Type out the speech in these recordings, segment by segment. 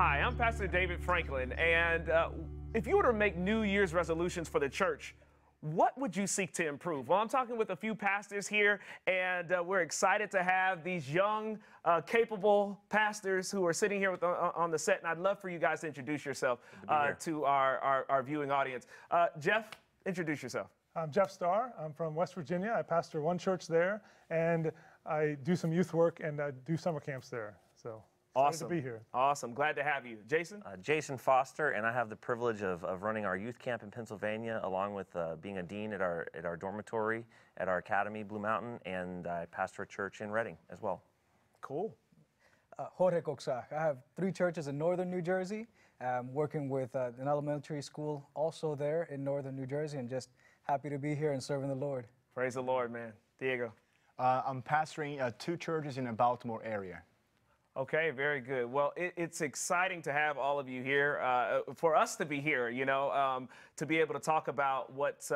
Hi, I'm Pastor David Franklin, and if you were to make New Year's resolutions for the church, what would you seek to improve? Well, I'm talking with a few pastors here, and we're excited to have these young, capable pastors who are sitting here on the set, and I'd love for you guys to introduce yourself to our viewing audience. Jeff, introduce yourself. I'm Jeff Starr. I'm from West Virginia. I pastor one church there, and I do some youth work, and I do summer camps there. So awesome to be here. Awesome. Glad to have you. Jason? Jason Foster, and I have the privilege of running our youth camp in Pennsylvania, along with being a dean at our dormitory at our academy, Blue Mountain, and I pastor a church in Reading as well. Cool. Jorge Coxac. I have 3 churches in northern New Jersey. I'm working with an elementary school also there in northern New Jersey, and just happy to be here and serving the Lord. Praise the Lord, man. Diego? I'm pastoring 2 churches in the Baltimore area. Okay, very good. Well, it's exciting to have all of you here, for us to be here, you know, to be able to talk about what's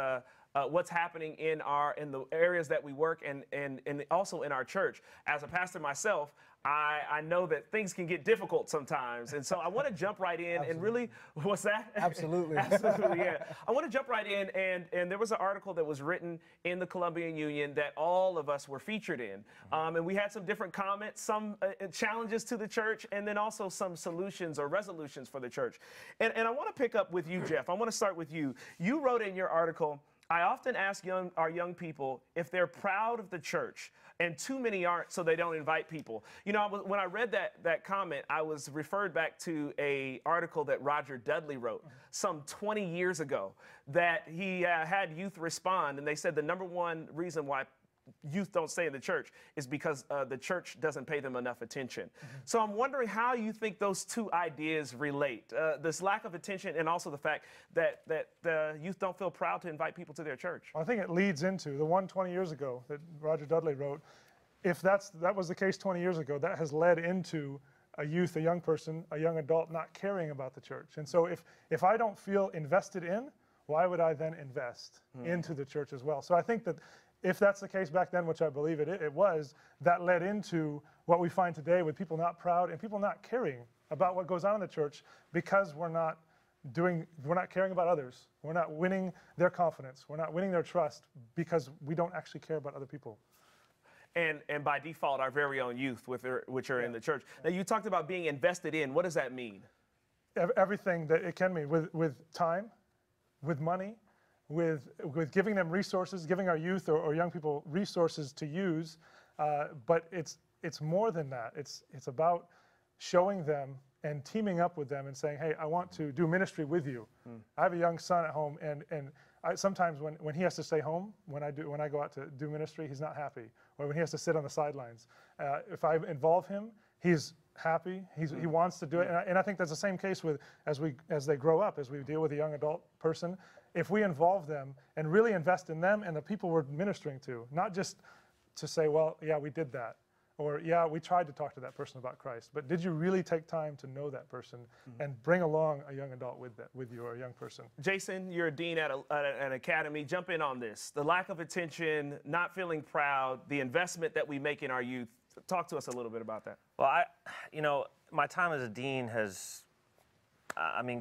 happening in the areas that we work and also in our church. As a pastor myself, I know that things can get difficult sometimes, and so I want to jump right in. Absolutely. And really, what's that? Absolutely. Absolutely, yeah. I want to jump right in, and there was an article that was written in the Columbian Union that all of us were featured in, and we had some different comments, some challenges to the church, and then also some solutions or resolutions for the church. And I want to pick up with you, Jeff. I want to start with you. You wrote in your article, I often ask our young people if they're proud of the church, and too many aren't, so they don't invite people. You know, when I read that comment, I was referred back to an article that Roger Dudley wrote some 20 years ago that he had youth respond, and they said the #1 reason why youth don't stay in the church is because the church doesn't pay them enough attention. So I'm wondering how you think those two ideas relate, this lack of attention and also the fact that the youth don't feel proud to invite people to their church. Well, I think it leads into the one 20 years ago that Roger Dudley wrote. If that was the case 20 years ago, that has led into a youth, a young person, a young adult not caring about the church. And so if I don't feel invested in, why would I then invest into the church as well? So I think that if that's the case back then, which I believe it was, that led into what we find today with people not proud and people not caring about what goes on in the church because we're not caring about others. We're not winning their confidence. We're not winning their trust because we don't actually care about other people. And by default, our very own youth, which are in the church. Now, you talked about being invested in. What does that mean? Everything that it can mean, with time, with money, with giving them resources, giving our youth or young people resources to use, but it's more than that. It's about showing them and teaming up with them and saying, hey, I want to do ministry with you. I have a young son at home, and sometimes when he has to stay home, when I go out to do ministry, he's not happy, or when he has to sit on the sidelines. If I involve him, he's happy. He wants to do it, and I think that's the same case with as they grow up, as we deal with a young adult person. If we involve them and really invest in them and the people we're ministering to, not just to say, well, yeah, we did that, or yeah, we tried to talk to that person about Christ, but did you really take time to know that person and bring along a young adult with you, or a young person? Jason, you're a dean at an academy. Jump in on this. The lack of attention, not feeling proud, the investment that we make in our youth. Talk to us a little bit about that. Well, my time as a dean has,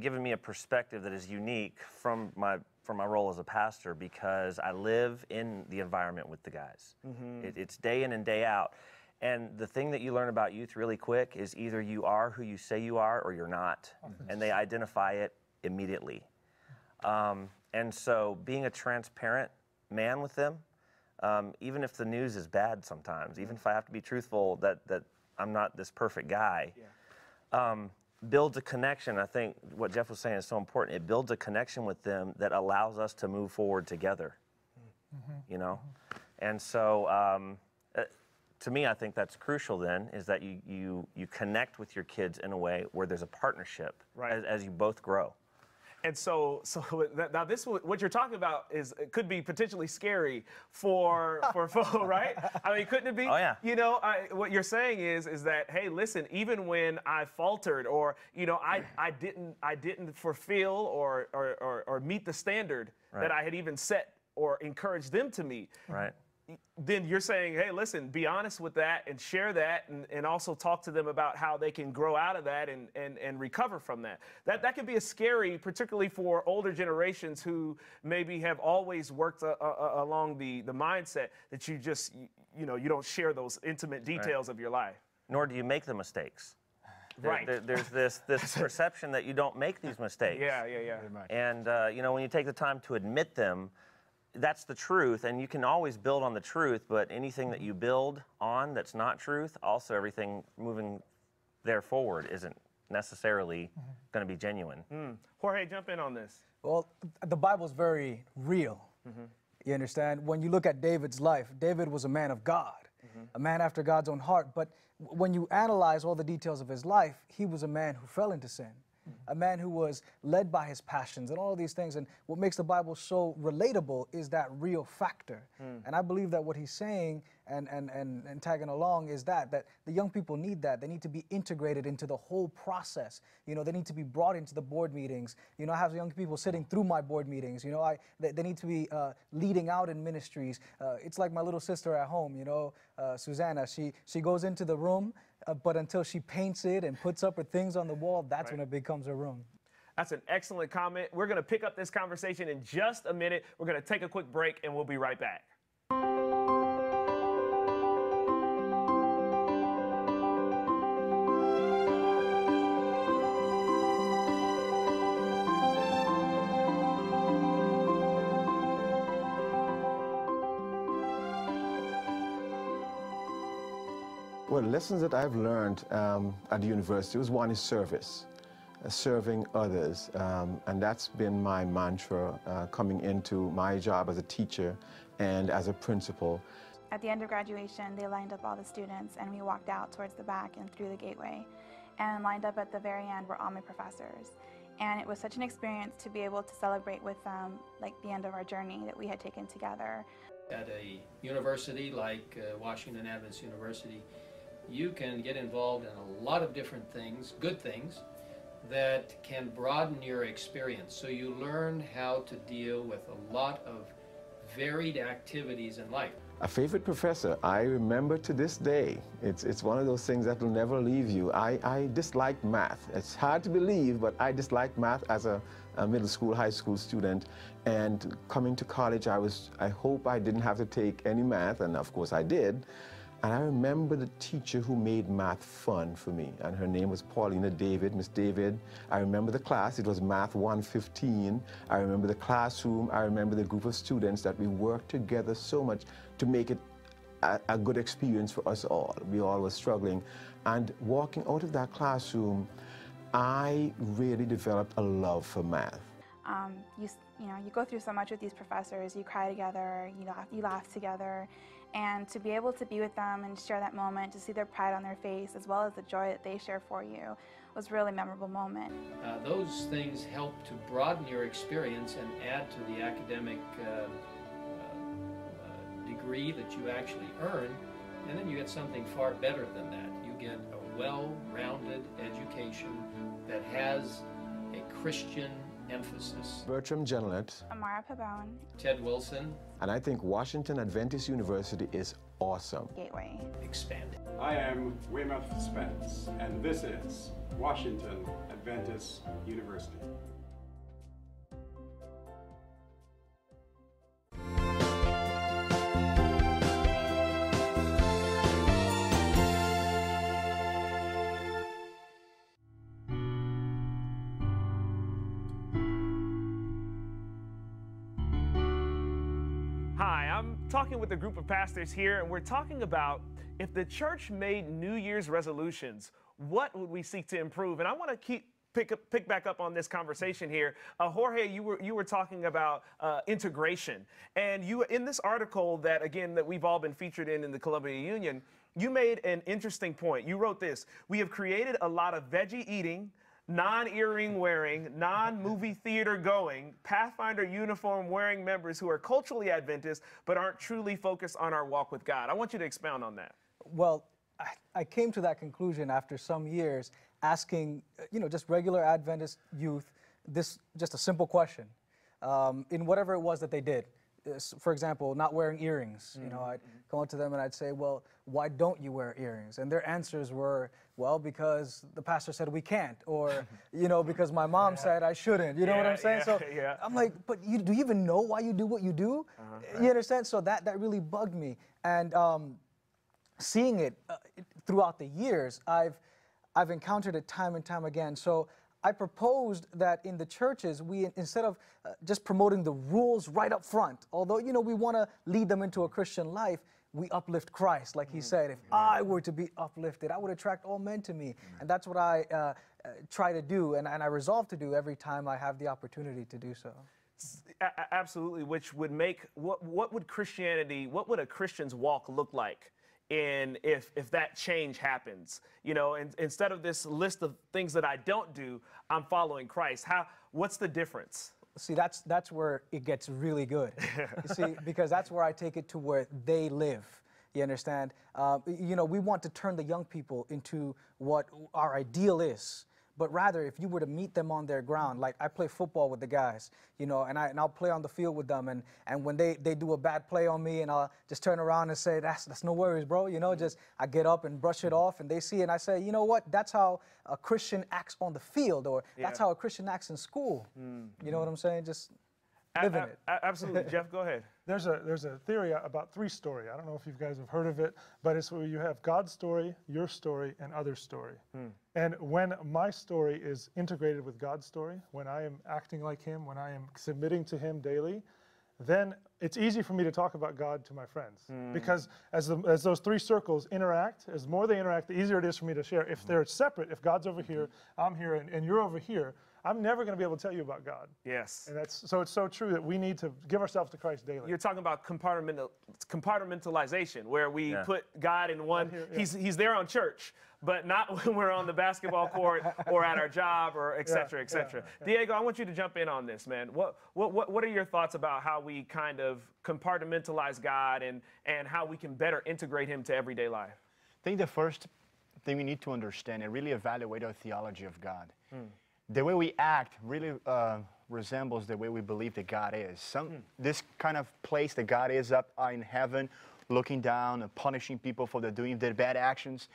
given me a perspective that is unique from my role as a pastor, because I live in the environment with the guys. It's day in and day out. And the thing that you learn about youth really quick is either you are who you say you are or you're not. And they identify it immediately. And so being a transparent man with them, even if the news is bad sometimes, even if I have to be truthful that I'm not this perfect guy, builds a connection. I think what Jeff was saying is so important. It builds a connection with them that allows us to move forward together, you know? And so to me, I think that's crucial then, is that you connect with your kids in a way where there's a partnership, right, as you both grow. And so now this, what you're talking about it could be potentially scary for Fo, right? I mean, couldn't it be? Oh, yeah. You know, what you're saying is that, hey, listen, even when I faltered, or you know, I didn't fulfill or meet the standard that I had even set or encouraged them to meet. Right. then you're saying, hey, listen, be honest with that and share that, and also talk to them about how they can grow out of that and recover from that. That can be a scary, particularly for older generations who maybe have always worked along the mindset that you just, you don't share those intimate details of your life. Nor do you make the mistakes. Right. There's this perception that you don't make these mistakes. Yeah. And when you take the time to admit them, that's the truth, and you can always build on the truth, but anything that you build on that's not truth, also everything moving there forward isn't necessarily going to be genuine. Jorge, jump in on this. Well, the Bible's very real. You understand? When you look at David's life, David was a man of God, a man after God's own heart, but when you analyze all the details of his life, he was a man who fell into sin. A man who was led by his passions and all of these things. And what makes the Bible so relatable is that real factor. And I believe that what he's saying and tagging along is that the young people need that. They need to be integrated into the whole process. They need to be brought into the board meetings. I have young people sitting through my board meetings. They need to be leading out in ministries. It's like my little sister at home, Susanna. She goes into the room, but until she paints it and puts up her things on the wall, that's when it becomes a room. That's an excellent comment. We're going to pick up this conversation in just a minute. We're going to take a quick break, and we'll be right back. Well, lessons that I've learned at the university was one is service, serving others, and that's been my mantra coming into my job as a teacher and as a principal. At the end of graduation, they lined up all the students, and we walked out towards the back and through the gateway. And lined up at the very end were all my professors. And it was such an experience to be able to celebrate with them, like the end of our journey that we had taken together. At a university like Washington Adventist University, you can get involved in a lot of different things, good things, that can broaden your experience. So you learn how to deal with a lot of varied activities in life. A favorite professor, I remember to this day, it's one of those things that will never leave you. I disliked math. It's hard to believe, but I disliked math as a middle school, high school student. And coming to college, I hope I didn't have to take any math, and of course I did. And I remember the teacher who made math fun for me, and her name was Paulina David, Miss David. I remember the class, it was Math 115. I remember the classroom, I remember the group of students that we worked together so much to make it a good experience for us all. We all were struggling. And walking out of that classroom, I really developed a love for math. You go through so much with these professors. You cry together, you laugh together. And to be able to be with them and share that moment, to see their pride on their face, as well as the joy that they share for you, was a really memorable moment. Those things help to broaden your experience and add to the academic degree that you actually earn, and then you get something far better than that. You get a well-rounded education that has a Christian emphasis. Bertram Genlet. Amara Pabon. Ted Wilson. And I think Washington Adventist University is awesome. Gateway. Expanding. I am Weymouth Spence, and this is Washington Adventist University. Hi, I'm talking with a group of pastors here, and we're talking about if the church made New Year's resolutions, what would we seek to improve? And I want to pick back up on this conversation here. Jorge, you were talking about integration, and you in this article that we've all been featured in the Columbia Union, you made an interesting point. You wrote this: we have created a lot of veggie eating, non-earring wearing, non-movie theater going, Pathfinder uniform wearing members who are culturally Adventist but aren't truly focused on our walk with God. I want you to expound on that. Well, I came to that conclusion after some years asking, just regular Adventist youth, just a simple question. In whatever it was that they did, for example, not wearing earrings. You know, I'd go up to them and I'd say, well, why don't you wear earrings? And their answers were, well, because the pastor said we can't, or, you know, because my mom said I shouldn't. You know what I'm saying? So I'm like, but do you even know why you do what you do? You understand? So that really bugged me. And seeing it throughout the years, I've encountered it time and time again. So I proposed that in the churches, we, instead of just promoting the rules right up front, although, you know, we want to lead them into a Christian life, we uplift Christ. Like he said, if I were to be uplifted, I would attract all men to me. And that's what I try to do, and I resolve to do every time I have the opportunity to do so. Absolutely, which would make, what would Christianity, what would a Christian's walk look like if that change happens? You know, instead of this list of things that I don't do, I'm following Christ. What's the difference? See, that's where it gets really good. You see, because that's where I take it to where they live. You understand? You know, we want to turn the young people into what our ideal is. But rather, if you were to meet them on their ground, like I play football with the guys, you know, and I'll play on the field with them, and when they do a bad play on me, and I'll just turn around and say, that's no worries, bro, you know, just I get up and brush it off, and they see it, and I say, you know what, that's how a Christian acts on the field, or that's how a Christian acts in school. You know what I'm saying? Just live in it. Absolutely. Jeff, go ahead. There's a theory about three story. I don't know if you guys have heard of it, but it's where you have God's story, your story, and other story. And when my story is integrated with God's story, when I am acting like him, when I am submitting to him daily, then it's easy for me to talk about God to my friends. Because as those three circles interact, as more they interact, the easier it is for me to share. If they're separate, if God's over here, I'm here, and you're over here, I'm never going to be able to tell you about God. Yes. And so it's so true that we need to give ourselves to Christ daily. You're talking about compartmentalization, where we put God in one. He's there on church, but not when we're on the basketball court or at our job, or et cetera, et cetera. Diego, I want you to jump in on this, man. What are your thoughts about how we kind of compartmentalize God and how we can better integrate him to everyday life? I think the first thing we need to understand and really evaluate our theology of God. The way we act really resembles the way we believe that God is. This kind of place that God is up in heaven, looking down and punishing people for doing their bad actions,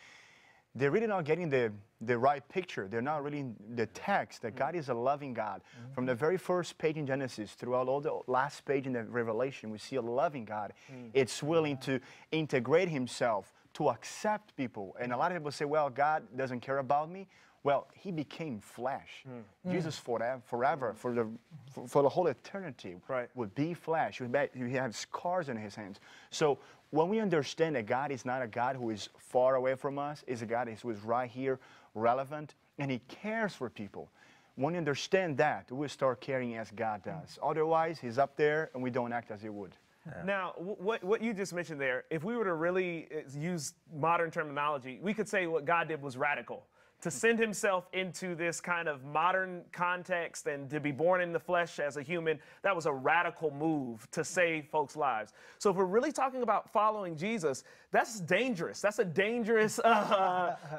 they're really not getting the right picture. They're not really the text that God is a loving God. From the very first page in Genesis throughout all the last page in the Revelation, we see a loving God. It's willing to integrate himself, to accept people. And a lot of people say, well, God doesn't care about me. Well, he became flesh. Jesus forever, for the whole eternity, would be flesh. He have scars on his hands. So when we understand that God is not a God who is far away from us, is a God who is right here, relevant, and he cares for people. When we understand that, we start caring as God does. Otherwise, he's up there and we don't act as he would. Now, what you just mentioned there, if we were to really use modern terminology, we could say what God did was radical. To send himself into this kind of modern context and to be born in the flesh as a human, that was a radical move to save folks' lives. So if we're really talking about following Jesus, that's dangerous. That's a dangerous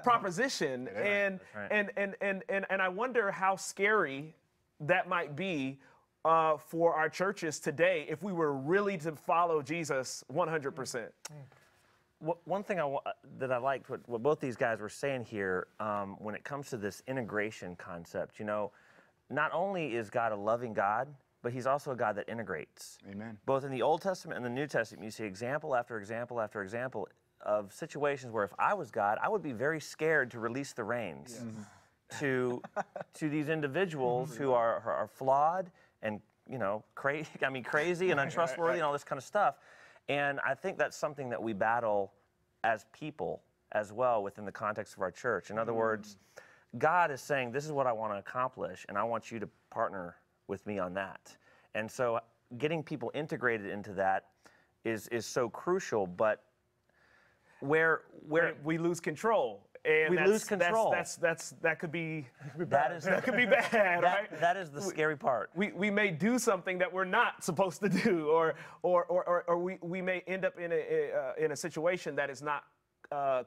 proposition. And I wonder how scary that might be for our churches today if we were really to follow Jesus 100%. One thing that I liked what both these guys were saying here when it comes to this integration concept, you know, not only is God a loving God, but he's also a God that integrates. Amen. Both in the Old Testament and the New Testament, you see example after example after example of situations where if I was God, I would be very scared to release the reins to these individuals who are flawed and, you know, crazy and untrustworthy and all this kind of stuff. And I think that's something that we battle as people as well within the context of our church. In other words, God is saying, this is what I want to accomplish, and I want you to partner with me on that. And so getting people integrated into that is so crucial, but where we lose control. And we lose control. That could be bad. That could be bad, right? That is the scary part. We may do something that we're not supposed to do, or we may end up in a situation that is not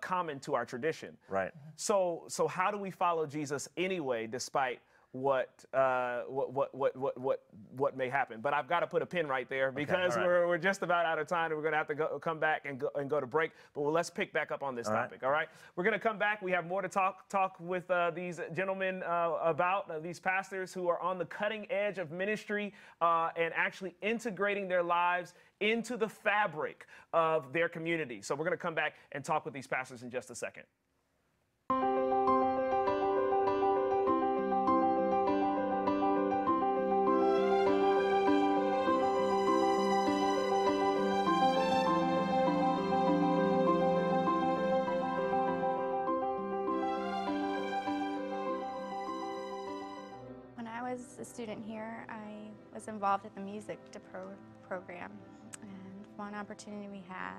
common to our tradition. Right. So how do we follow Jesus anyway, despite what may happen. But I've got to put a pin right there because all right. we're just about out of time, and we're going to have to come back and go to break. But let's pick back up on this topic. All right, we're going to come back. We have more to talk with these gentlemen about these pastors who are on the cutting edge of ministry and actually integrating their lives into the fabric of their community. So we're going to come back and talk with these pastors in just a second. When I was a student here, I was involved in the music program, and one opportunity we had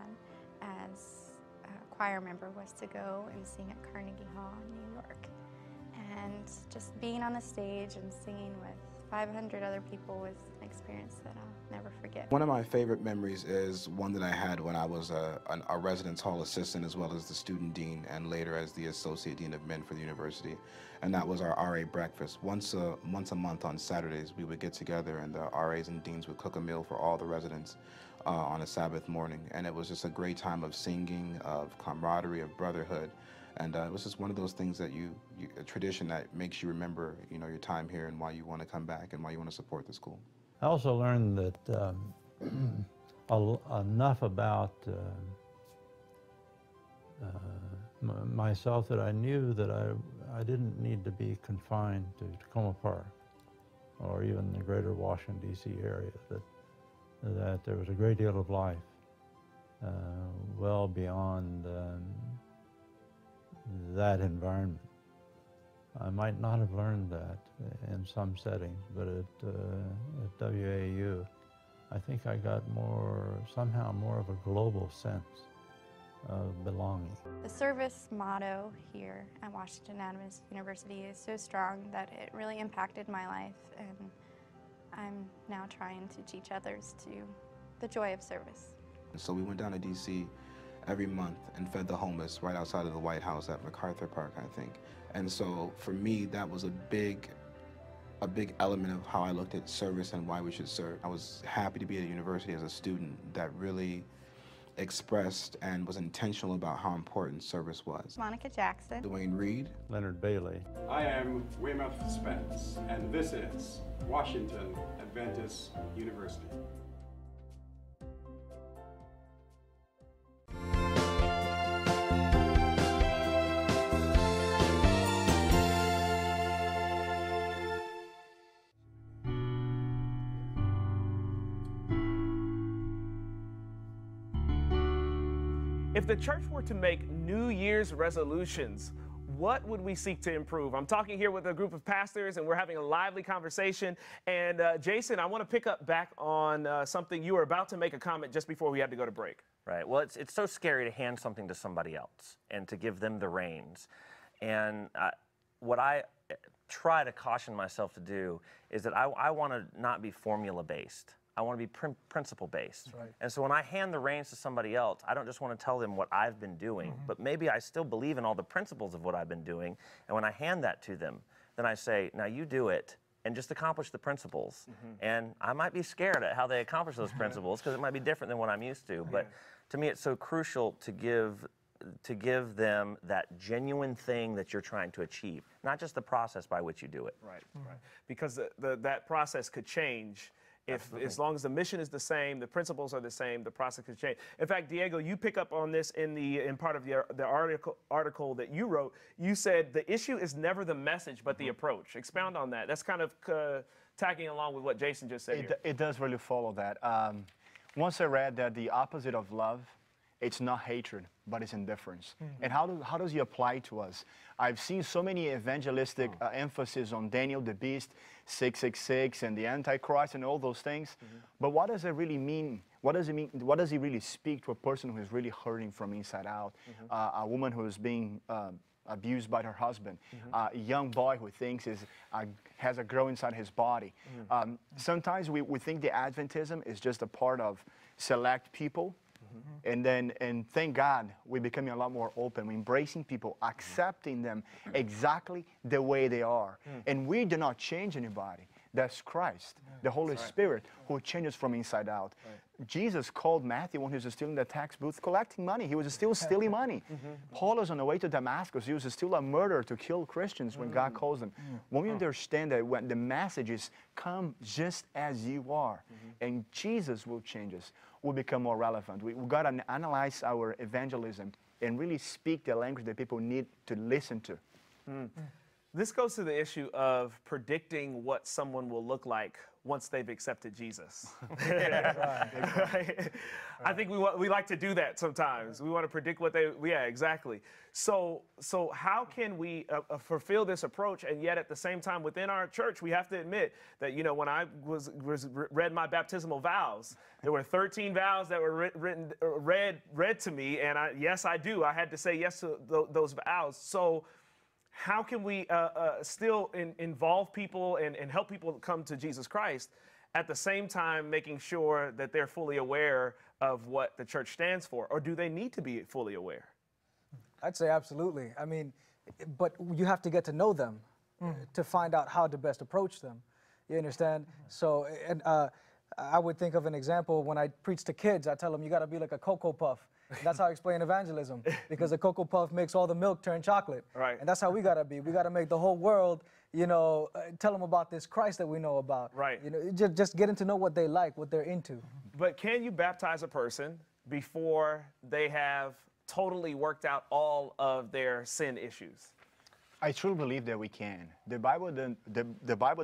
as a choir member was to go and sing at Carnegie Hall in New York. And just being on the stage and singing with 500 other people was an experience that I'll never forget. One of my favorite memories is one that I had when I was a residence hall assistant, as well as the student dean, and later as the associate dean of men for the university. And that was our RA breakfast. Once a month on Saturdays, we would get together, and the RAs and deans would cook a meal for all the residents on a Sabbath morning. And it was just a great time of singing, of camaraderie, of brotherhood. And it was just one of those things that a tradition that makes you remember, your time here and why you want to come back and why you want to support the school. I also learned that enough about myself that I knew that I didn't need to be confined to Tacoma Park or even the greater Washington, D.C. area, that there was a great deal of life well beyond that environment. I might not have learned that in some settings, but at WAU, I think I got somehow more of a global sense of belonging. The service motto here at Washington Adventist University is so strong that it really impacted my life, and I'm now trying to teach others to the joy of service. So we went down to D.C. every month and fed the homeless right outside of the White House at MacArthur Park, I think. And so for me, that was a big element of how I looked at service and why we should serve. I was happy to be at a university as a student that really expressed and was intentional about how important service was. Monica Jackson. Dwayne Reed. Leonard Bailey. I am Weymouth Spence, and this is Washington Adventist University. If the church were to make New Year's resolutions, what would we seek to improve? I'm talking here with a group of pastors, and we're having a lively conversation. And Jason, I want to pick up back on something you were about to make a comment just before we had to go to break. Right. Well, it's so scary to hand something to somebody else and to give them the reins. And what I try to caution myself to do is that I want to not be formula-based. I want to be principle-based. Right. And so when I hand the reins to somebody else, I don't just want to tell them what I've been doing, but maybe I still believe in all the principles of what I've been doing. And when I hand that to them, then I say, now you do it and just accomplish the principles. And I might be scared at how they accomplish those principles because it might be different than what I'm used to. But to me, it's so crucial to give them that genuine thing that you're trying to achieve, not just the process by which you do it. Right, right. Because that process could change. As long as the mission is the same, the principles are the same, the process could change. In fact, Diego, you pick up on this in part of the article that you wrote. You said the issue is never the message, but the approach. Expound on that. That's kind of tagging along with what Jason just said here. It does really follow that. Once I read that the opposite of love, it's not hatred, but it's indifference. And how does he apply to us? I've seen so many evangelistic emphasis on Daniel the Beast, 666, and the Antichrist, and all those things. But what does it really mean? What does it mean? What does he really speak to a person who is really hurting from inside out? A woman who is being abused by her husband, a young boy who thinks has a girl inside his body. Sometimes we think the Adventism is just a part of select people, And thank God we're becoming a lot more open. We're embracing people, accepting them exactly the way they are. And we do not change anybody. That's Christ, the Holy Spirit, who changes from inside out. Jesus called Matthew when he was still in the tax booth collecting money. He was still stealing money. Paul was on the way to Damascus. He was still a murderer to kill Christians when God calls them. When we understand that when the messages come just as you are, and Jesus will change us, we'll become more relevant. We've got to analyze our evangelism and really speak the language that people need to listen to. This goes to the issue of predicting what someone will look like once they've accepted Jesus. I think we like to do that sometimes. We want to predict what they, yeah, exactly. So how can we fulfill this approach, and yet at the same time within our church, we have to admit that, you know, when I read my baptismal vows, there were 13 vows that were read to me, and yes, I do. I had to say yes to those vows. So how can we still involve people and help people come to Jesus Christ, at the same time making sure that they're fully aware of what the church stands for? Or do they need to be fully aware? I'd say absolutely. I mean, but you have to get to know them to find out how to best approach them. You understand? So, and I would think of an example when I preach to kids. I tell them you got to be like a Cocoa Puff. That's how I explain evangelism, because the Cocoa Puff makes all the milk turn chocolate. Right. And that's how we got to be. We got to make the whole world, you know, tell them about this Christ that we know about. Right. You know, just getting to know what they like, what they're into. But can you baptize a person before they have totally worked out all of their sin issues? I truly believe that we can. The Bible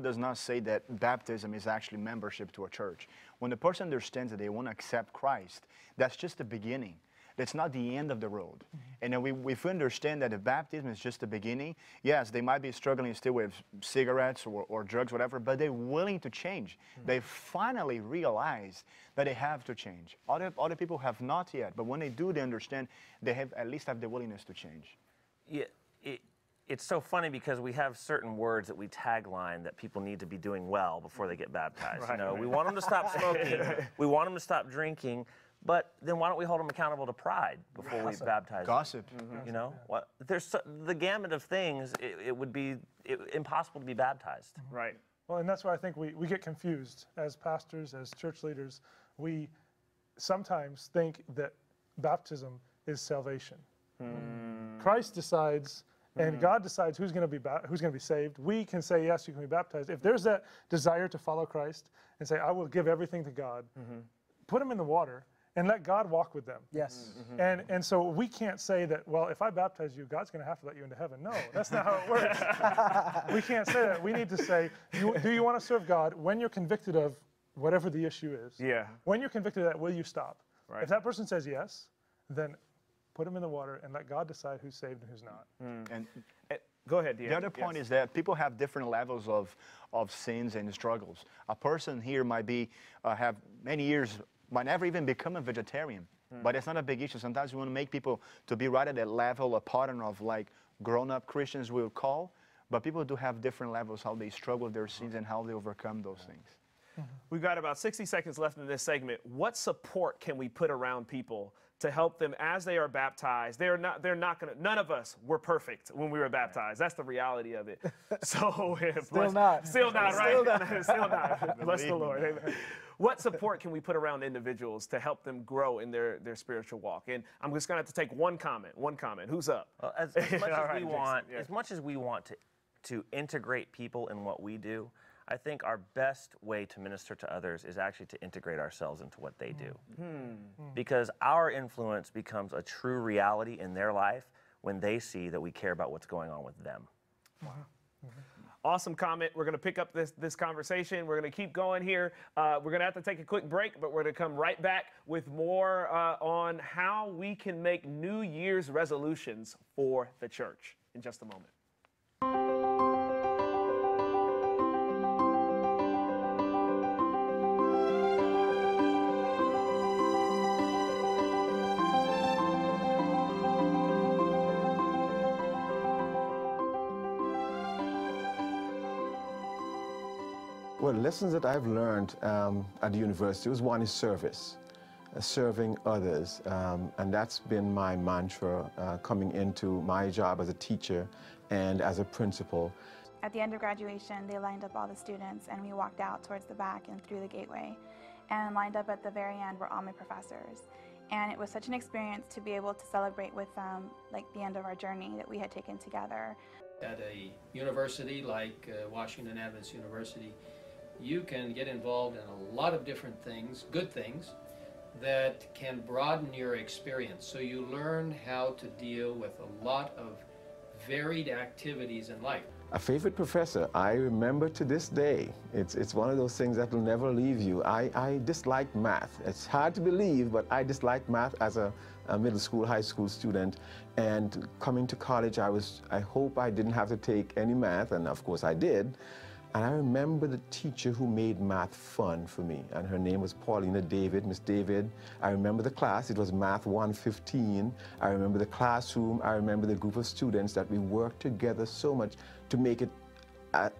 does not say that baptism is actually membership to a church. When the person understands that they want to accept Christ, that's just the beginning. That's not the end of the road. And then if we understand that the baptism is just the beginning, yes, they might be struggling still with cigarettes or drugs, whatever, but they're willing to change. They finally realize that they have to change. Other people have not yet, but when they do, they understand they have at least have the willingness to change. Yeah, it's so funny because we have certain words that we tagline that people need to be doing well before they get baptized. Right, you know, right. we want them to stop smoking, we want them to stop drinking, but then why don't we hold them accountable to pride before we baptize them? Gossip. You know, there's the gamut of things. It would be impossible to be baptized. Right. Well, and that's why I think we get confused as pastors, as church leaders. We sometimes think that baptism is salvation. Christ decides, and God decides who's going to be saved. We can say, yes, you can be baptized. If there's that desire to follow Christ and say, I will give everything to God, put them in the water and let God walk with them. Yes. And so we can't say that, well, if I baptize you, God's going to have to let you into heaven. No, that's not how it works. We can't say that. We need to say, do you want to serve God? When you're convicted of whatever the issue is, when you're convicted of that, will you stop? Right. If that person says yes, then put them in the water and let God decide who's saved and who's not. And go ahead, Deanna. the other point is that people have different levels of sins and struggles. A person here might be have many years, might never even become a vegetarian, but it's not a big issue. Sometimes we want to make people to be right at that level, a pattern of like grown-up Christians will call, but people do have different levels, how they struggle with their sins and how they overcome those things. We've got about 60 seconds left in this segment. What support can we put around people to help them as they are baptized? They're not gonna, none of us were perfect when we were baptized. That's the reality of it. So Still not, right? Still not. Bless the Lord. Amen. What support can we put around individuals to help them grow in their spiritual walk? And I'm just gonna have to take one comment. Who's up? Well, as much as right, we want, Jason, as much as we want to integrate people in what we do, I think our best way to minister to others is actually to integrate ourselves into what they do. Because our influence becomes a true reality in their life when they see that we care about what's going on with them. Awesome comment. We're going to pick up this conversation. We're going to keep going here. We're going to have to take a quick break, but we're going to come right back with more on how we can make New Year's resolutions for the church in just a moment. Well, lessons that I've learned at the university was one is service. serving others. And that's been my mantra coming into my job as a teacher and as a principal. At the end of graduation, they lined up all the students and we walked out towards the back and through the gateway. And lined up at the very end were all my professors. And it was such an experience to be able to celebrate with them, like the end of our journey that we had taken together. At a university like Washington Adventist University, you can get involved in a lot of different things, good things, that can broaden your experience. So you learn how to deal with a lot of varied activities in life. A favorite professor, I remember to this day. It's one of those things that will never leave you. I disliked math. It's hard to believe, but I disliked math as a middle school, high school student. And coming to college, I hope I didn't have to take any math, and of course I did. And I remember the teacher who made math fun for me, and her name was Paulina David, Miss David. I remember the class, it was Math 115. I remember the classroom, I remember the group of students that we worked together so much to make it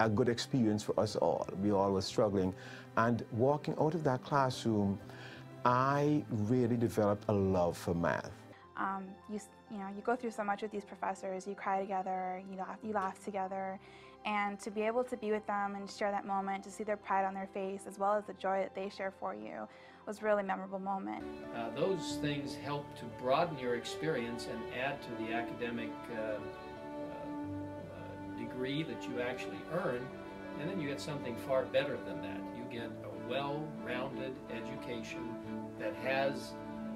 a good experience for us all. We all were struggling. And walking out of that classroom, I really developed a love for math. You go through so much with these professors. You cry together, you laugh together, and to be able to be with them and share that moment, to see their pride on their face as well as the joy that they share for you, was a really memorable moment. Those things help to broaden your experience and add to the academic degree that you actually earn, and then you get something far better than that. You get a well-rounded education that has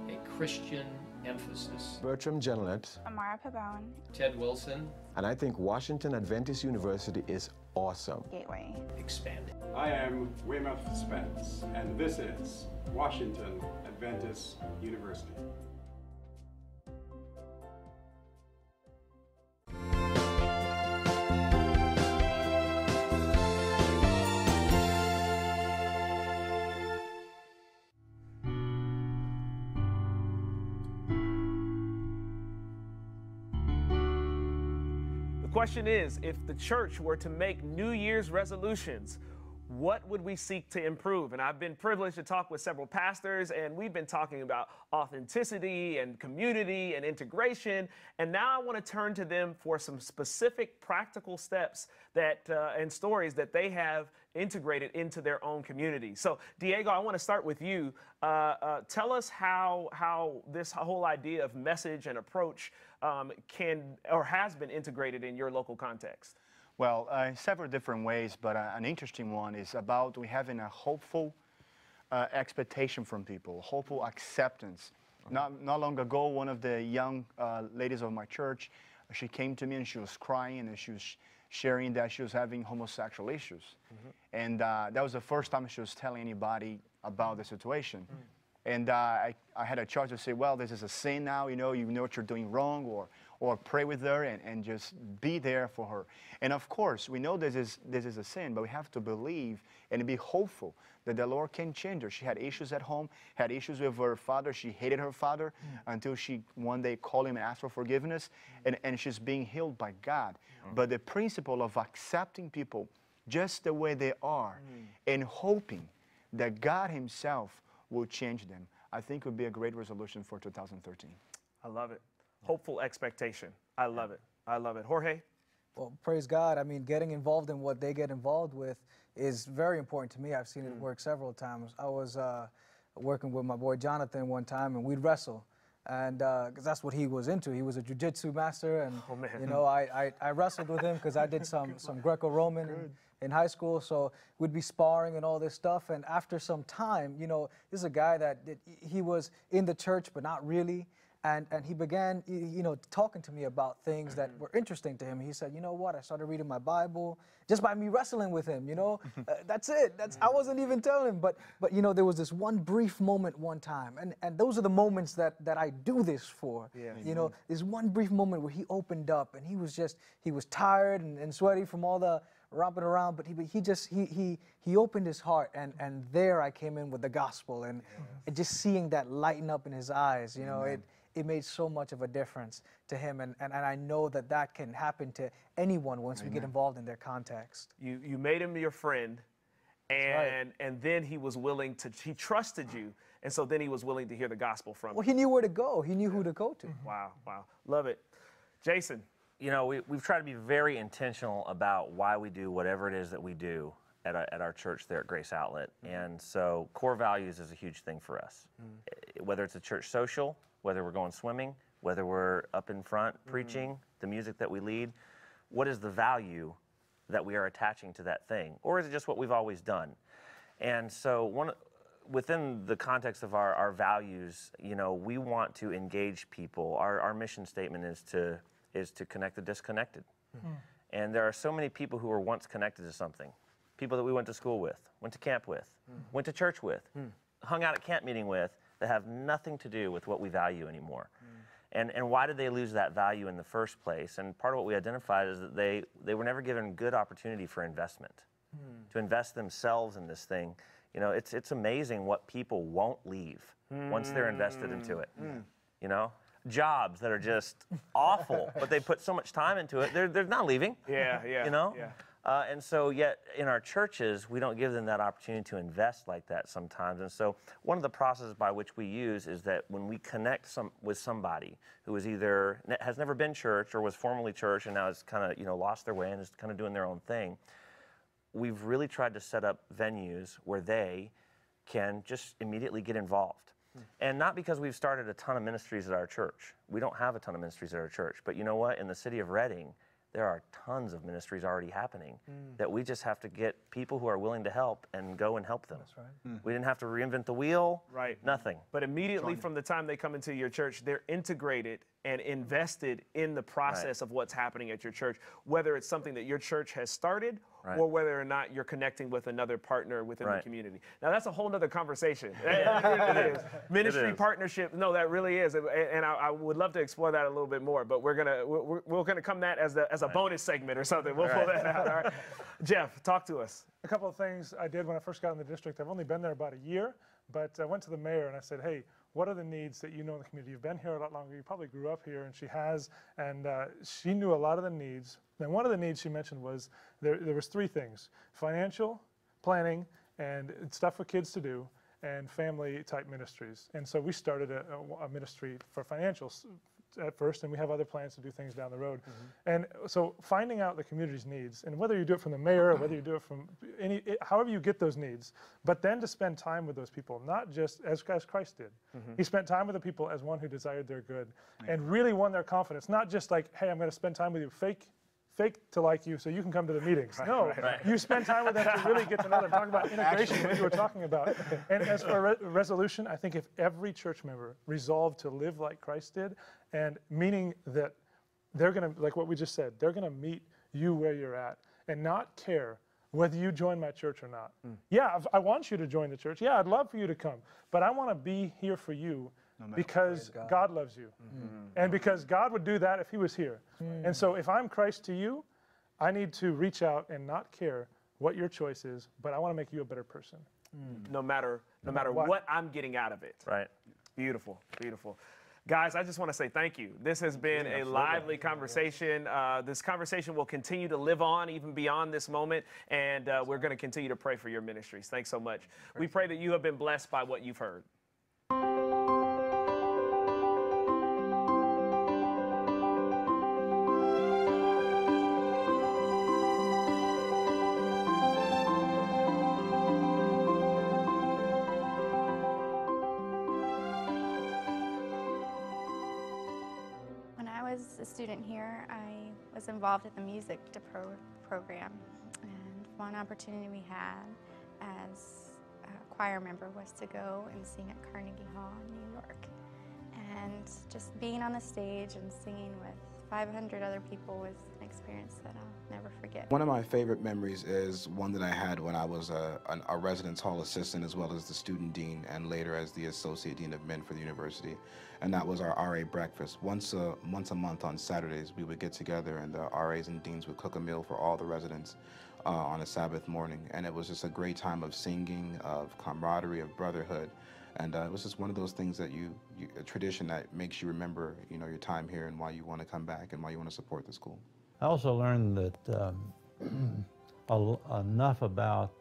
a Christian emphasis. Bertram Jelinet. Amara Pabon. Ted Wilson. And I think Washington Adventist University is awesome. Gateway. Expanded. I am Weymouth Spence, and this is Washington Adventist University. The question is, if the church were to make New Year's resolutions, what would we seek to improve? And I've been privileged to talk with several pastors, and we've been talking about authenticity and community and integration. And now I want to turn to them for some specific practical steps that and stories that they have integrated into their own community. So Diego, I want to start with you. Tell us how this whole idea of message and approach can or has been integrated in your local context. Well, several different ways, but an interesting one is about we having a hopeful expectation from people, hopeful acceptance. Not long ago, one of the young ladies of my church, she came to me and she was crying and she was sharing that she was having homosexual issues. And that was the first time she was telling anybody about the situation. And I had a charge to say, well, this is a sin now, you know what you're doing wrong, or pray with her and just be there for her. And of course, we know this is a sin, but we have to believe and be hopeful that the Lord can change her. She had issues at home, had issues with her father. She hated her father until she one day called him and asked for forgiveness, and she's being healed by God. But the principle of accepting people just the way they are and hoping that God himself will change them, I think would be a great resolution for 2013. I love it. Hopeful expectation. I love it. I love it. Jorge? Well, praise God. I mean, getting involved in what they get involved with is very important to me. I've seen it work several times. I was working with my boy Jonathan one time, and we'd wrestle. And because that's what he was into. He was a jiu-jitsu master, and you know, I wrestled with him because I did some Greco-Roman in high school. So we'd be sparring and all this stuff. And after some time, you know, this is a guy that he was in the church, but not really. And he began, you know, talking to me about things that were interesting to him. He said, you know what, I started reading my Bible just by me wrestling with him, you know. That's it. I wasn't even telling him. But you know, there was this one brief moment one time. And those are the moments that I do this for. Yeah. You know, this one brief moment where he opened up and he was tired and sweaty from all the romping around, but he opened his heart, and there I came in with the gospel, and just seeing that lighten up in his eyes, you know, it made so much of a difference to him, and I know that can happen to anyone once we get involved in their context. You made him your friend, and then he was willing to, he trusted you, And so then he was willing to hear the gospel from Well, you. he knew where to go. He knew who to go to. Wow, wow. Love it. Jason. You know, we've tried to be very intentional about why we do whatever it is that we do at our church there at Grace Outlet. And so core values is a huge thing for us. Whether it's a church social, whether we're going swimming, whether we're up in front preaching, the music that we lead, what is the value that we are attaching to that thing? Or is it just what we've always done? And so within the context of our values, you know, we want to engage people. Our mission statement is to connect the disconnected. And there are so many people who were once connected to something. People that we went to school with, went to camp with, went to church with, hung out at camp meeting with, that have nothing to do with what we value anymore. And why did they lose that value in the first place? And part of what we identified is that they were never given good opportunity for investment, to invest themselves in this thing. You know, it's amazing what people won't leave once they're invested into it. You know, jobs that are just awful, but they put so much time into it, they're not leaving. Yeah, yeah. You know? Yeah. And so yet in our churches, we don't give them that opportunity to invest like that sometimes. And so one of the processes by which we use is that when we connect with somebody who is either has never been church or was formerly church and now has kind of, you know, lost their way and is kind of doing their own thing, we've really tried to set up venues where they can just immediately get involved. And not because we've started a ton of ministries at our church. We don't have a ton of ministries at our church. But you know what? In the city of Reading, there are tons of ministries already happening that we just have to get people who are willing to help and go and help them. That's right. We didn't have to reinvent the wheel. Right. Nothing. But immediately from the time they come into your church, they're integrated and invested in the process of what's happening at your church, whether it's something that your church has started or whether or not you're connecting with another partner within the community. Now, that's a whole nother conversation. It is. Ministry partnership, no, that really is. And I would love to explore that a little bit more, but we're gonna come that as a bonus segment or something. We'll pull that out, all right? Jeff, talk to us. A couple of things I did when I first got in the district. I've only been there about a year, but I went to the mayor and I said, hey, what are the needs that you know in the community? You've been here a lot longer. You probably grew up here, and she has. And she knew a lot of the needs. And one of the needs she mentioned was there was three things: financial, planning, and stuff for kids to do, and family-type ministries. And so we started a ministry for financials at first, and we have other plans to do things down the road. And so finding out the community's needs, and whether you do it from the mayor or whether you do it from however you get those needs, but then to spend time with those people, not just as Christ did. He spent time with the people as one who desired their good and really won their confidence, not just like, hey, I'm going to spend time with you, fake to like you so you can come to the meetings. You spend time with them to really get to know them. Talk about integration, what you were talking about. And as for resolution, I think if every church member resolved to live like Christ did, and meaning that they're going to, like what we just said, they're going to meet you where you're at and not care whether you join my church or not. Yeah, I want you to join the church. Yeah, I'd love for you to come. But I want to be here for you because God loves you. And because God would do that if he was here. And so if I'm Christ to you, I need to reach out and not care what your choice is, but I want to make you a better person. No matter what I'm getting out of it. Right. Beautiful, beautiful. Guys, I just want to say thank you. This has been a lively conversation. This conversation will continue to live on even beyond this moment, and we're going to continue to pray for your ministries. Thanks so much. We pray that you have been blessed by what you've heard. A student here, I was involved in the music program, and one opportunity we had as a choir member was to go and sing at Carnegie Hall in New York. And just being on the stage and singing with 500 other people was an experience that I'll never forget. One of my favorite memories is one that I had when I was a residence hall assistant as well as the student dean and later as the associate dean of men for the university. And that was our RA breakfast. Once a month on Saturdays, we would get together and the RAs and deans would cook a meal for all the residents on a Sabbath morning. And it was just a great time of singing, of camaraderie, of brotherhood. And it was just one of those things that a tradition that makes you remember, you know, your time here and why you want to come back and why you want to support the school. I also learned that enough about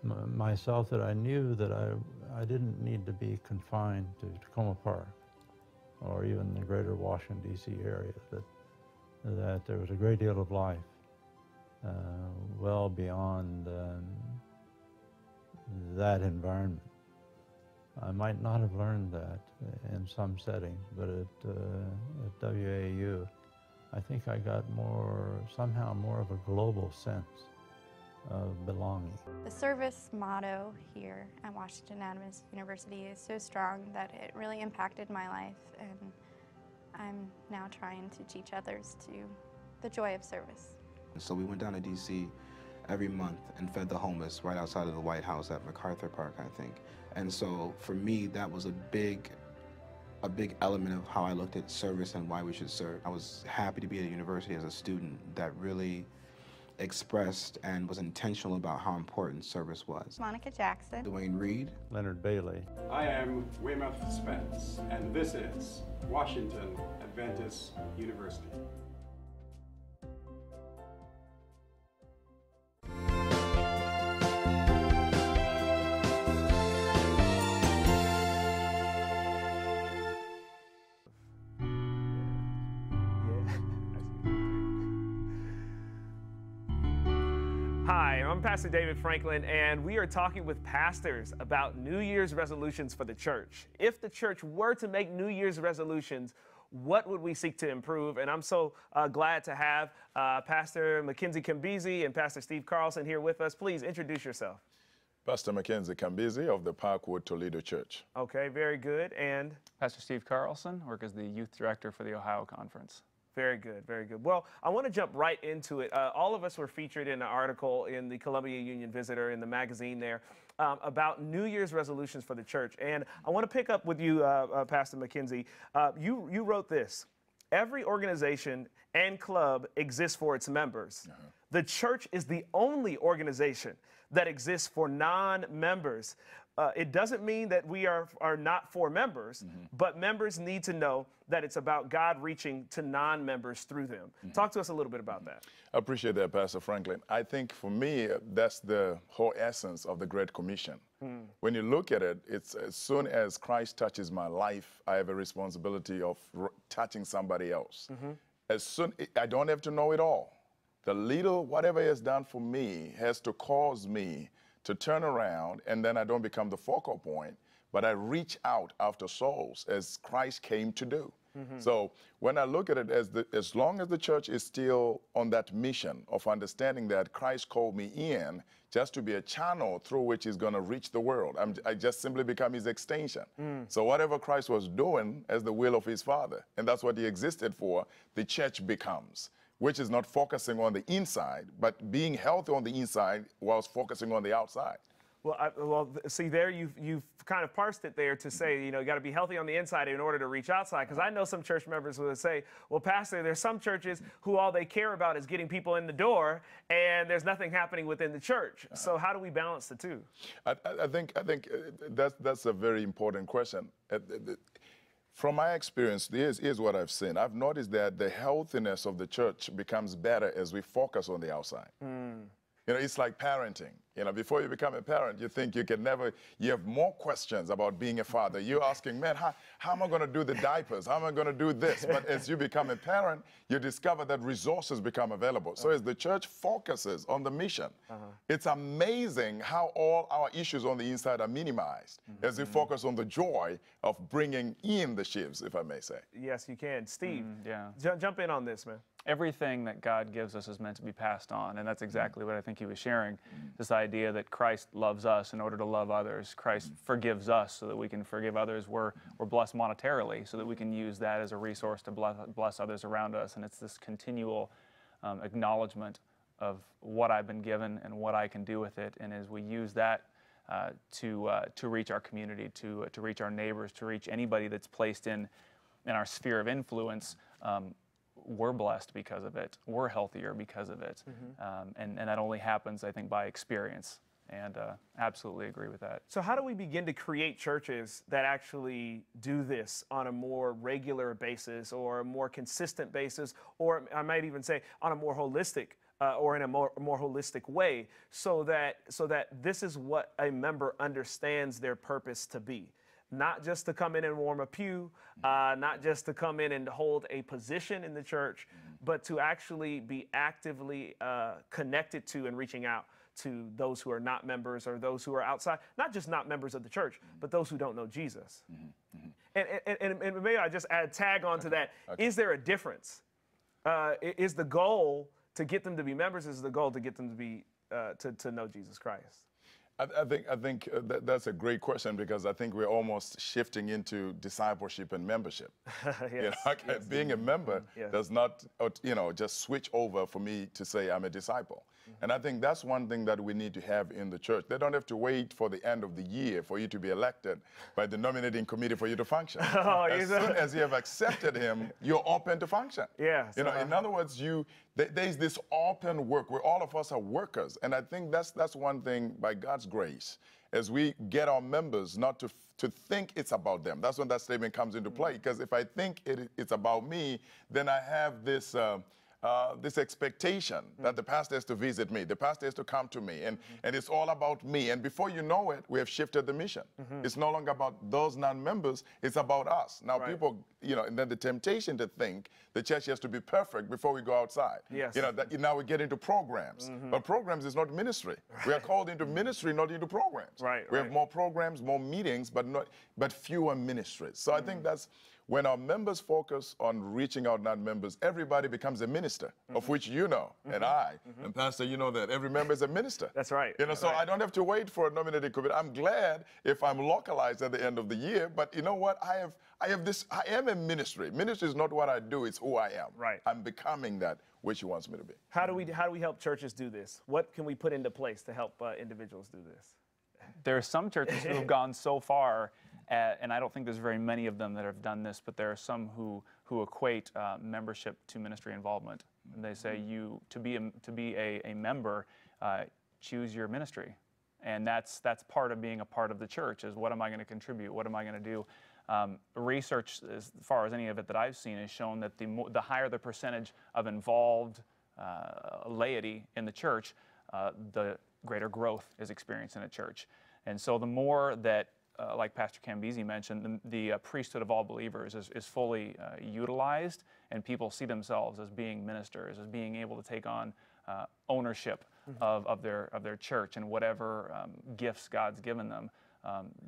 myself that I knew that I didn't need to be confined to Tacoma Park or even the greater Washington, D.C. area, that there was a great deal of life well beyond that environment. I might not have learned that in some settings, but at WAU, I think I got somehow more of a global sense of belonging. The service motto here at Washington Adventist University is so strong that it really impacted my life, and I'm now trying to teach others to the joy of service. So we went down to D.C. every month and fed the homeless right outside of the White House at MacArthur Park, I think. And so for me, that was a big element of how I looked at service and why we should serve. I was happy to be at a university as a student that really expressed and was intentional about how important service was. Monica Jackson. Dwayne Reed. Leonard Bailey. I am Weymouth Spence, and this is Washington Adventist University. Hi, I'm Pastor David Franklin, and we are talking with pastors about New Year's resolutions for the church. If the church were to make New Year's resolutions, what would we seek to improve? And I'm so glad to have Pastor Mackenzie Kambezi and Pastor Steve Carlson here with us. Please introduce yourself. Pastor Mackenzie Kambezi of the Parkwood Toledo Church. Okay, very good. And Pastor Steve Carlson, work as the youth director for the Ohio Conference. very good, very good. Well, I want to jump right into it. All of us were featured in an article in the Columbia Union Visitor, in the magazine there, about New Year's resolutions for the church. And I want to pick up with you, Pastor Mackenzie. You wrote this: every organization and club exists for its members. The church is the only organization that exists for non-members. It doesn't mean that we are not for members, but members need to know that it's about God reaching to non-members through them. Talk to us a little bit about that. I appreciate that, Pastor Franklin. I think for me, that's the whole essence of the Great Commission. When you look at it, it's as soon as Christ touches my life, I have a responsibility of touching somebody else. I don't have to know it all. The little, whatever he has done for me has to cause me to turn around, and then I don't become the focal point, but I reach out after souls as Christ came to do. So when I look at it as long as the church is still on that mission of understanding that Christ called me in just to be a channel through which he's going to reach the world, I just simply become his extension. So whatever Christ was doing as the will of his Father, and that's what he existed for, the church becomes, which is not focusing on the inside, but being healthy on the inside whilst focusing on the outside. Well, see there, you've kind of parsed it there to say, you got to be healthy on the inside in order to reach outside. Because I know some church members would say, well, Pastor, there's some churches who all they care about is getting people in the door, and there's nothing happening within the church. So how do we balance the two? I think that's a very important question. From my experience, here's what I've seen. I've noticed that the healthiness of the church becomes better as we focus on the outside. It's like parenting. Before you become a parent, you think you have more questions about being a father. You're asking, man, how am I going to do the diapers? How am I going to do this? But as you become a parent, you discover that resources become available. So as the church focuses on the mission, it's amazing how all our issues on the inside are minimized as we focus on the joy of bringing in the sheaves, if I may say. Yes, you can. Steve, yeah. Jump in on this, man. Everything that God gives us is meant to be passed on, and that's exactly what I think he was sharing. This idea that Christ loves us in order to love others. Christ forgives us so that we can forgive others. We're blessed monetarily so that we can use that as a resource to bless others around us. And it's this continual acknowledgement of what I've been given and what I can do with it. And as we use that to reach our community, to reach our neighbors, to reach anybody that's placed in our sphere of influence, we're blessed because of it. We're healthier because of it. And that only happens, I think, by experience. And absolutely agree with that. So how do we begin to create churches that actually do this on a more regular basis or a more consistent basis, or I might even say on a more holistic or in a more holistic way, so that this is what a member understands their purpose to be. Not just to come in and warm a pew, not just to come in and hold a position in the church, but to actually be actively connected to and reaching out to those who are not members or those who are outside, not just not members of the church, but those who don't know Jesus. And maybe I just add tag on to that. Is there a difference? Is the goal to get them to be members? Is the goal to get them to be to know Jesus Christ? I think that's a great question, because I think we're almost shifting into discipleship and membership. Yes, yes. Being a member does not, just switch over for me to say I'm a disciple. And I think that's one thing that we need to have in the church. They don't have to wait for the end of the year for you to be elected by the nominating committee for you to function. As soon as you have accepted him, you're open to function. Yes. In other words, there's this open work where all of us are workers. And I think that's one thing, by God's grace, as we get our members not to think it's about them. That's when that statement comes into play. Because if I think it's about me, then I have this expectation that the pastor has to visit me, the pastor has to come to me, and it's all about me. And before you know it, we have shifted the mission. It's no longer about those non-members, it's about us. Now people, and then the temptation to think the church has to be perfect before we go outside. Yes. Now we get into programs, but programs is not ministry. We are called into ministry, not into programs. We have more programs, more meetings, but fewer ministries. So I think that's when our members focus on reaching out non-members, everybody becomes a minister, of which you know, and I, and Pastor, you know that every member is a minister. That's right. So I don't have to wait for a nominating committee. I'm glad if I'm localized at the end of the year, but you know what? I am a ministry. Ministry is not what I do, it's who I am. Right. I'm becoming that which He wants me to be. How do we help churches do this? What can we put into place to help individuals do this? There are some churches who have gone so far, and I don't think there's very many of them that have done this, but there are some who equate membership to ministry involvement. And they say to be a member, choose your ministry, and that's part of being a part of the church. Is what am I going to contribute? What am I going to do? Research, as far as any of it that I've seen, has shown that the higher the percentage of involved laity in the church, the greater growth is experienced in a church. And so the more that, like Pastor Cambisi mentioned, the priesthood of all believers is fully utilized, and people see themselves as being ministers, as being able to take on ownership of their church and whatever gifts God's given them,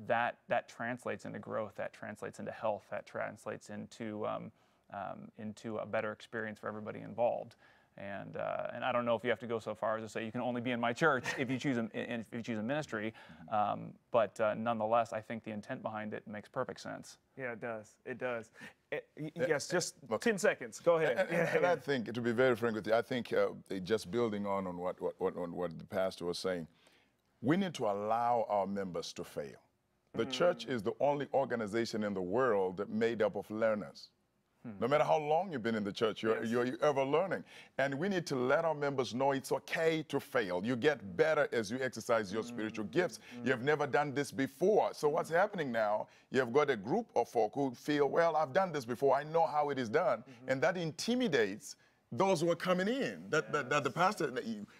that translates into growth, that translates into health, that translates into a better experience for everybody involved. And I don't know if you have to go so far as to say you can only be in my church if you choose a ministry, but nonetheless, I think the intent behind it makes perfect sense. Yeah, it does. It does. Yes, just 10 seconds. Go ahead. And I think, to be very frank with you, I think just building on what the pastor was saying, we need to allow our members to fail. The church is the only organization in the world made up of learners. No matter how long you've been in the church, you're ever learning. And we need to let our members know it's okay to fail. You get better as you exercise your spiritual gifts. You have never done this before. So what's happening now, you have got a group of folk who feel, well, I've done this before. I know how it is done. And that intimidates those who are coming in, that the pastor,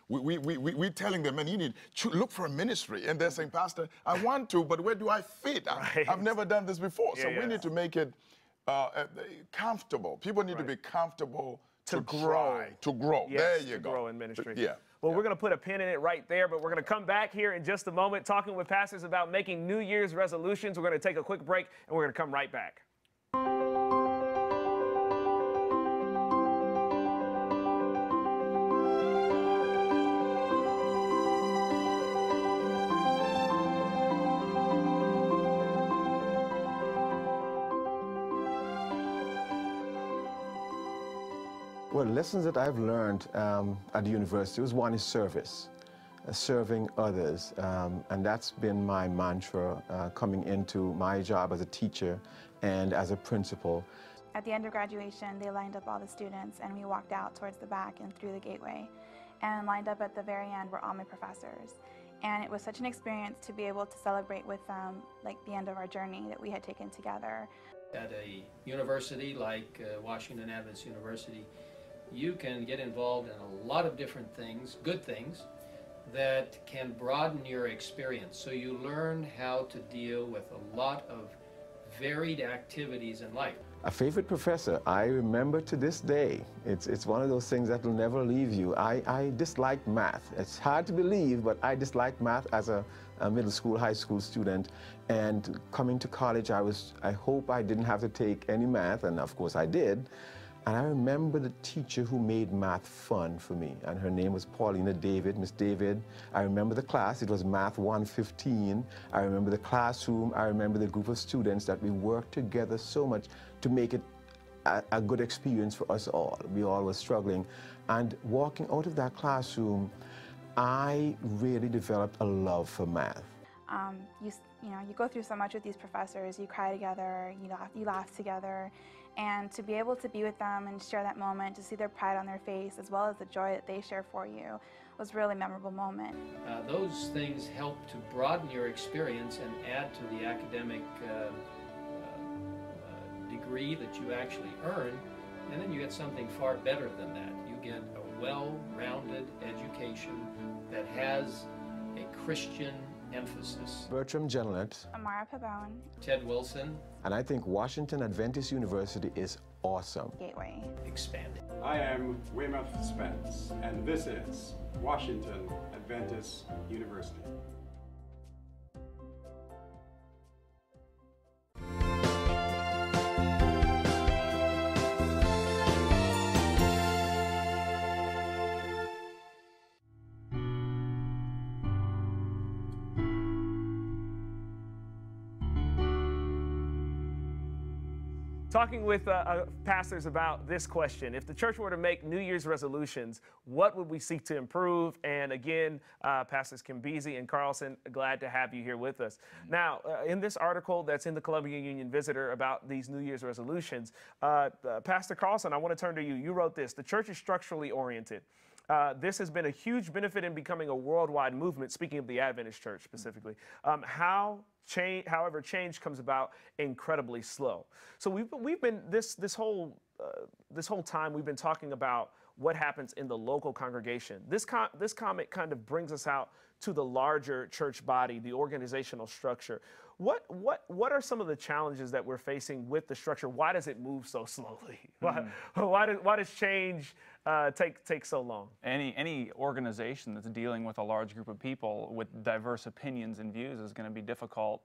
we're telling them, man, you need to look for a ministry. And they're saying, Pastor, I want to, but where do I fit? I've never done this before. So we need to make it comfortable. People need to be comfortable to grow. To grow. Yes, there you to go. Grow in ministry. Yeah. Well, we're going to put a pin in it right there, but we're going to come back here in just a moment talking with pastors about making New Year's resolutions. We're going to take a quick break, and we're going to come right back. Well, lessons that I've learned at the university was one is service, serving others, and that's been my mantra coming into my job as a teacher and as a principal. At the end of graduation, they lined up all the students, and we walked out towards the back and through the gateway. And lined up at the very end were all my professors. And it was such an experience to be able to celebrate with them, like the end of our journey that we had taken together. At a university like Washington Adventist University, you can get involved in a lot of different things, good things, that can broaden your experience. So you learn how to deal with a lot of varied activities in life. A favorite professor, I remember to this day. It's one of those things that will never leave you. I disliked math. It's hard to believe, but I disliked math as a middle school, high school student. And coming to college, I hope I didn't have to take any math, and of course I did. And I remember the teacher who made math fun for me, and her name was Paulina David, Miss David. I remember the class, it was Math 115. I remember the classroom, I remember the group of students that we worked together so much to make it a good experience for us all. We all were struggling. And walking out of that classroom, I really developed a love for math. You go through so much with these professors. You cry together, you laugh together, and to be able to be with them and share that moment, to see their pride on their face as well as the joy that they share for you, was a really memorable moment. Those things help to broaden your experience and add to the academic degree that you actually earn, and then you get something far better than that. You get a well-rounded education that has a Christian emphasis. Bertram Jelinet. Amara Pabon. Ted Wilson. And I think Washington Adventist University is awesome. Gateway. Expanding. I am Weymouth Spence, and this is Washington Adventist University. Talking with pastors about this question: if the church were to make New Year's resolutions, what would we seek to improve? And again, Pastors Kim Beasy and Carlson, glad to have you here with us. Now, in this article that's in the Columbia Union Visitor about these New Year's resolutions, Pastor Carlson, I want to turn to you. You wrote this: the church is structurally oriented. This has been a huge benefit in becoming a worldwide movement, speaking of the Adventist church specifically. However, change comes about incredibly slow. So we've been this whole time we've been talking about what happens in the local congregation. This comment kind of brings us out to the larger church body, the organizational structure. What are some of the challenges that we're facing with the structure? Why does it move so slowly? Why does change take so long? Any organization that's dealing with a large group of people with diverse opinions and views is going to be difficult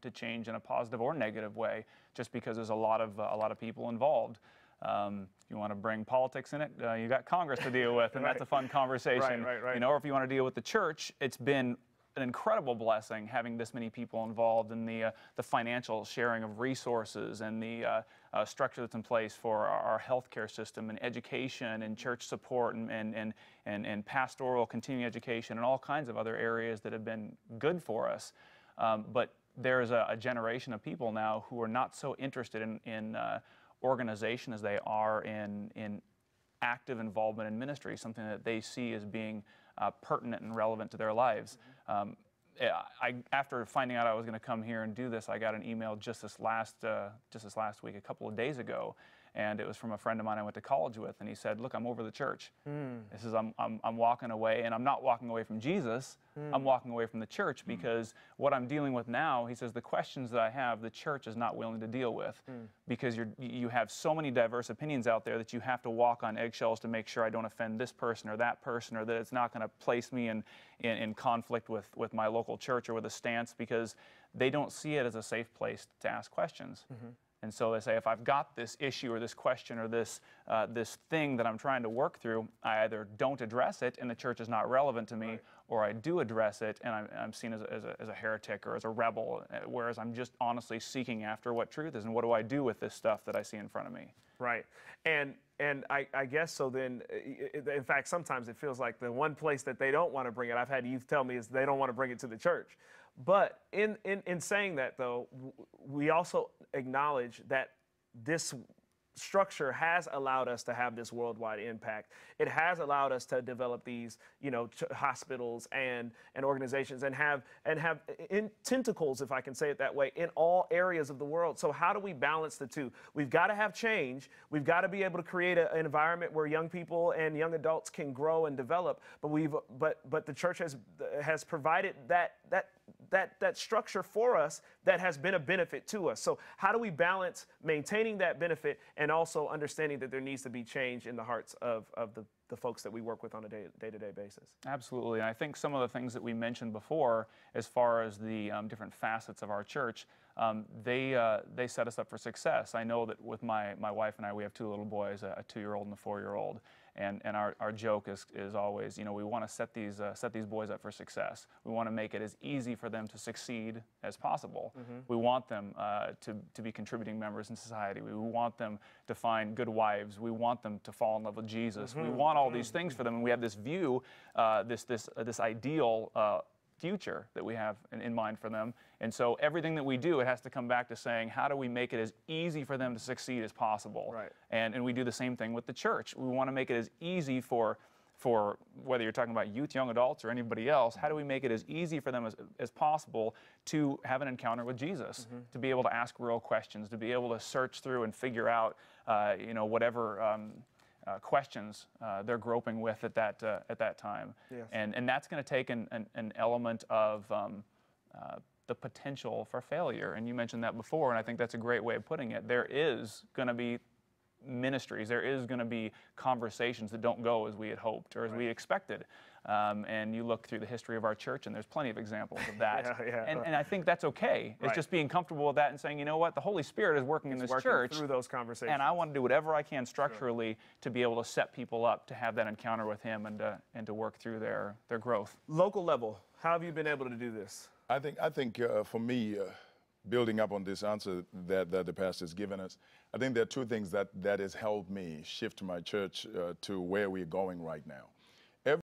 to change in a positive or negative way, just because there's a lot of people involved. You want to bring politics in it, you got Congress to deal with, and that's a fun conversation. Right. You know, or if you want to deal with the church, it's been an incredible blessing having this many people involved in the financial sharing of resources and the structure that's in place for our healthcare system and education and church support and pastoral continuing education and all kinds of other areas that have been good for us. But there's a generation of people now who are not so interested in organization as they are in active involvement in ministry, something that they see as being pertinent and relevant to their lives. After finding out I was going to come here and do this, I got an email just this last week, a couple of days ago, and it was from a friend of mine I went to college with, and he said, "Look, I'm over the church." He says, I'm walking away, and I'm not walking away from Jesus. I'm walking away from the church because what I'm dealing with now," he says, "the questions that I have, the church is not willing to deal with because you have so many diverse opinions out there that you have to walk on eggshells to make sure I don't offend this person or that person, or that it's not going to place me in conflict with my local church or with a stance, because they don't see it as a safe place to ask questions." And so they say, if I've got this issue or this question or this thing that I'm trying to work through, I either don't address it and the church is not relevant to me, or I do address it and I'm seen as a heretic or as a rebel, whereas I'm just honestly seeking after what truth is and what do I do with this stuff that I see in front of me. Right. And I guess so then, in fact, sometimes it feels like the one place that they don't want to bring it, I've had youth tell me, is they don't want to bring it to the church. But in saying that, though, we also acknowledge that this structure has allowed us to have this worldwide impact. It has allowed us to develop these, hospitals and organizations and have in tentacles, if I can say it that way, in all areas of the world. So how do we balance the two? We've got to have change. We've got to be able to create an environment where young people and young adults can grow and develop. But the church has provided that structure for us that has been a benefit to us. So how do we balance maintaining that benefit and also understanding that there needs to be change in the hearts of the folks that we work with on a day-to-day basis? Absolutely. And I think some of the things that we mentioned before, as far as the different facets of our church, they set us up for success. I know that with my wife and I, we have two little boys, a 2-year-old and a 4-year-old. And our joke is always, we want to set these boys up for success. We want to make it as easy for them to succeed as possible. Mm-hmm. We want them to be contributing members in society. We want them to find good wives. We want them to fall in love with Jesus. Mm-hmm. We want all these things for them, and we have this view, this ideal future that we have in mind for them. And so everything that we do, it has to come back to saying, how do we make it as easy for them to succeed as possible? Right. And we do the same thing with the church. We want to make it as easy for whether you're talking about youth, young adults, or anybody else, how do we make it as easy for them as possible to have an encounter with Jesus, mm-hmm. to be able to ask real questions, to be able to search through and figure out, whatever questions they're groping with at that time. Yes. And that's going to take an element of the potential for failure. And you mentioned that before, and I think that's a great way of putting it. There is going to be ministries, there is going to be conversations that don't go as we had hoped or as we expected. And you look through the history of our church, and there's plenty of examples of that. And I think that's okay. It's just being comfortable with that and saying, you know what, the Holy Spirit is working in this church. Through those conversations. And I want to do whatever I can structurally to be able to set people up to have that encounter with Him and to work through their growth. Local level, how have you been able to do this? I think for me, building up on this answer that the pastor has given us, I think there are two things that has helped me shift my church to where we're going right now.